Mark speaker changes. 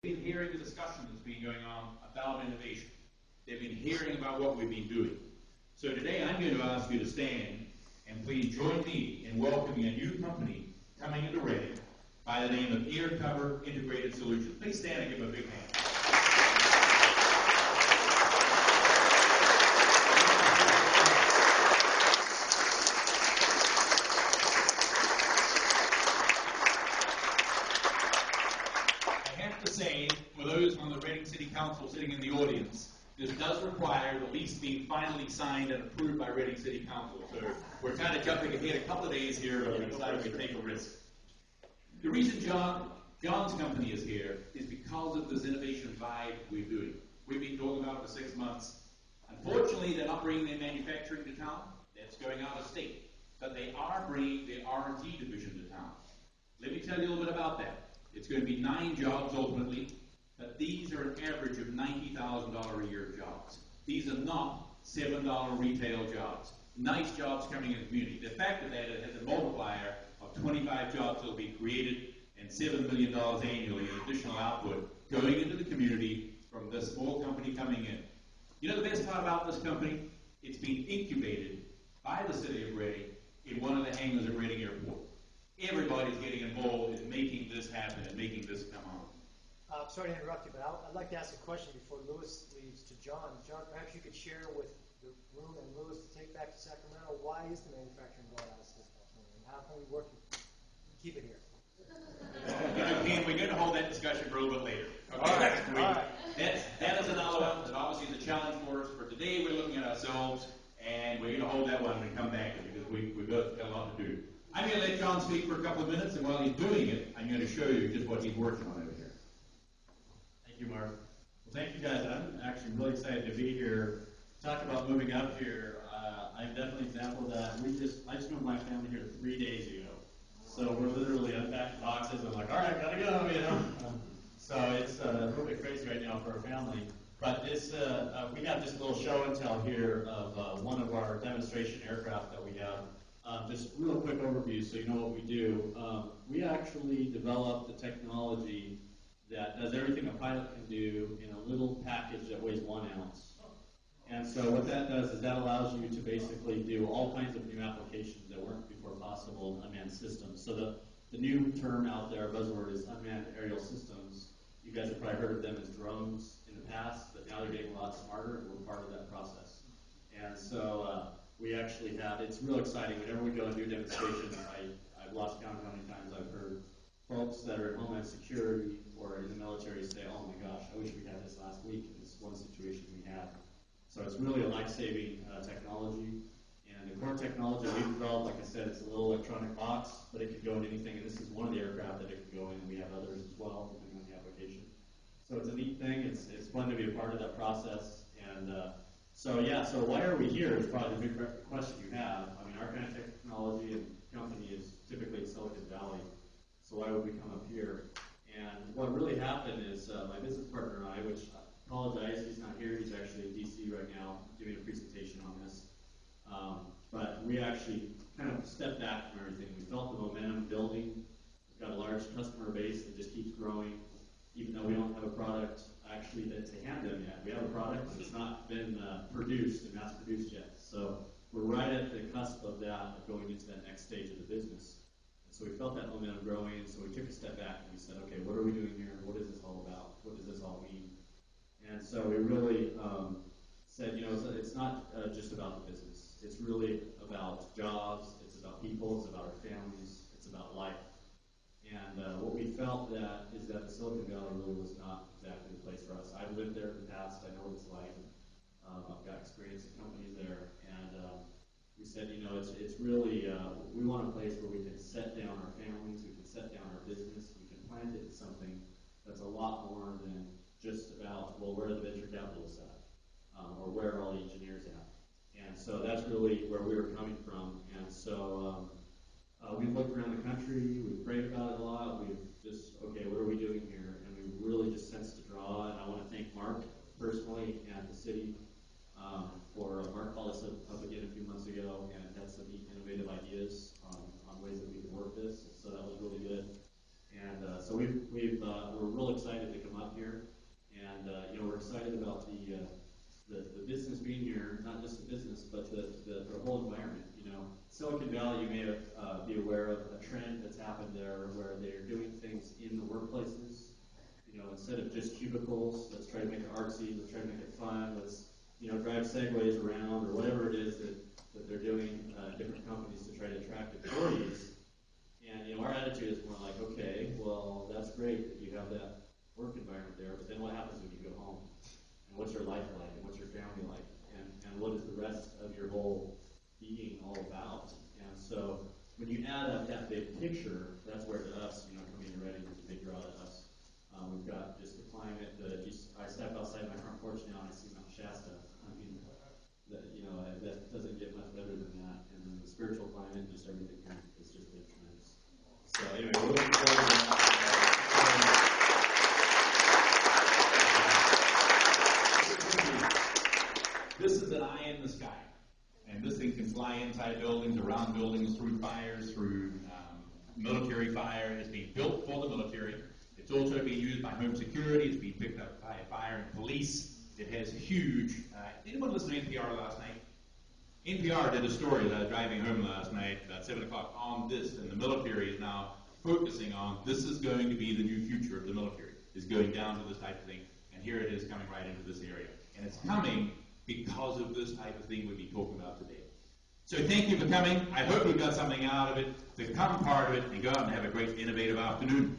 Speaker 1: been hearing the discussion that's been going on about innovation. They've been hearing about what we've been doing. So today I'm going to ask you to stand and please join me in welcoming a new company coming into Reading by the name of Air Cover Integrated Solutions. Please stand and give them a big hand. I have to say, for those on the Reading City Council sitting in the audience, this does require the lease being finally signed and approved by Reading City Council. So we're kind of jumping ahead a couple of days here, but we decided we'd take a risk. The reason John's company is here is because of this innovation vibe we're doing. We've been talking about it for 6 months. Unfortunately, they're not bringing their manufacturing to town. That's going out of state. But they are bringing their R&D division to town. Let me tell you a little bit about that. It's going to be 9 jobs ultimately, but these are an average of $90,000 a year jobs. These are not $7 retail jobs. Nice jobs coming in the community. The fact of that, it has a multiplier of 25 jobs that will be created and $7 million annually in additional output going into the community from this small company coming in. You know the best part about this company? It's been incubated by the city of Reading in one of the hangars at Reading Airport. Everybody's getting involved in making this happen and making this come on.
Speaker 2: Sorry to interrupt you, but I'd like to ask a question before Lewis leaves to John. John, perhaps you could share with the room and Lewis to take back to Sacramento. Why is the manufacturing going out of Sacramento? And how can we work to keep it here?
Speaker 1: Again, we're going to hold that discussion for a little bit later. Okay?
Speaker 2: All right.
Speaker 1: That is another one that obviously is a challenge for us. For today, we're looking at ourselves, and we're going to hold that one and come back to it because we've got a lot to do. I'm going to let John speak for a couple of minutes, and while he's doing it, I'm going to show you just what he's working on over here.
Speaker 3: Thank you, Mark. Well, thank you guys. I'm actually really excited to be here. Talk about moving up here. I'm definitely an example of that. I just moved my family here 3 days ago. So we're literally unpacking boxes. I'm like, all right, gotta go, you know. So it's a little bit crazy right now for our family. But this, we have just a little show and tell here of one of our demonstration aircraft that we have. Just real quick overview so you know what we do. We actually developed the technology that does everything a pilot can do in a little package that weighs 1 ounce. And so what that does is that allows you to basically do all kinds of new applications that weren't before possible in unmanned systems. So the new term out there, buzzword, is unmanned aerial systems. You guys have probably heard of them as drones in the past, but now they're getting a lot smarter, and we're part of that process. And so we actually have, it's real exciting. Whenever we go and do demonstrations, I've lost count of how many times I've heard folks that are in Homeland Security or in the military say, oh my gosh, I wish we had this last week in this one situation we had. So it's really a life-saving technology. And the core technology we've developed, like I said, it's a little electronic box, but it could go in anything. And this is one of the aircraft that it can go in. We have others as well, depending on the application. So it's a neat thing. It's fun to be a part of that process. And so why are we here is probably the big question you have. I mean, our kind of technology and company is typically in Silicon Valley. So why would we come up here? And what really happened is my business partner and I, which I apologize, he's not here. He's actually in D.C. right now doing a presentation on this. But we actually kind of stepped back from everything. We felt the momentum building. We've got a large customer base that just keeps growing, even though we don't have a product actually to hand them yet. We have a product, but it's not been produced and mass produced yet. So we're right at the cusp of that, of going into that next stage of the business. And so we felt that momentum growing, and so we took a step back and we said, okay, what are we doing here? What is this all about? What does this all mean? And so we really said, you know, it's not just about the business. It's really about jobs. It's about people. It's about our families. It's about life. And what we felt that is that the Silicon Valley really was not exactly the place for us. I've lived there in the past. I know what it's like. I've got experience in companies there. And we said, you know, it's really, we want a place where we can set down our families. We can set down our business. We can plant it in something that's a lot more than just about, well, where are the venture capitalists at? Or where are all the engineers at? And so that's really where we were coming from. And so we've looked around the country, we've prayed about it a lot, we've just, okay, what are we doing here? And we really just sensed a draw, and I want to thank Mark personally and the city for Mark called us up again a few months ago and had some neat innovative ideas on ways that we could work this, so that was really good. And so we're real excited to come up here. And we're excited about the business being here, not just the business, but the whole environment. Silicon Valley, you may be aware of a trend that's happened there where they're doing things in the workplaces. Instead of just cubicles, let's try to make it artsy, let's try to make it fun, let's drive segways around or whatever it is that they're doing, different companies to try to attract employees. And our attitude is more like, okay, well, that's great that you have that work environment there, but then what happens when you go home? And what's your life like? And what's your family like? And what is the rest of your whole being all about? And so when you add up that big picture, that's where to us, coming to Reading is a big draw to us. We've got just the climate. I step outside my front porch now and I see Mount Shasta. I mean, that doesn't get much better than that. And then the spiritual climate, just everything here is just been tremendous. So anyway, we're looking forward to that.
Speaker 1: This is an eye in the sky, and this thing can fly inside buildings, around buildings, through fires, through military fire. It's being built for the military. It's also being used by home security. It's being picked up by fire and police. It has huge... anyone listen to NPR last night? NPR did a story that I was driving home last night about 7 o'clock on this, and the military is now focusing on this is going to be the new future of the military, is going down to this type of thing, and here it is coming right into this area. And it's coming because of this type of thing we'll be talking about today. So thank you for coming. I hope you got something out of it, to become part of it, and go out and have a great innovative afternoon.